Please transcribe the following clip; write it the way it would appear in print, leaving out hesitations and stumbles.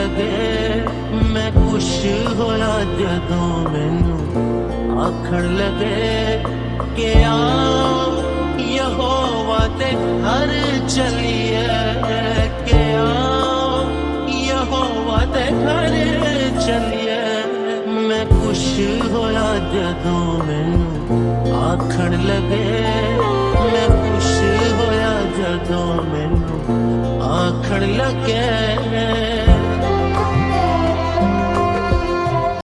लगे मैं खुश होया जदों मैनू आखण लगे कि आओ यहोवा दे घर चलिए, कि आओ यहोवा दे घर चलिए। मैं खुश होया जदों मैनू आखण लगे, मैं खुश होया जदों मैनू आखण लगे।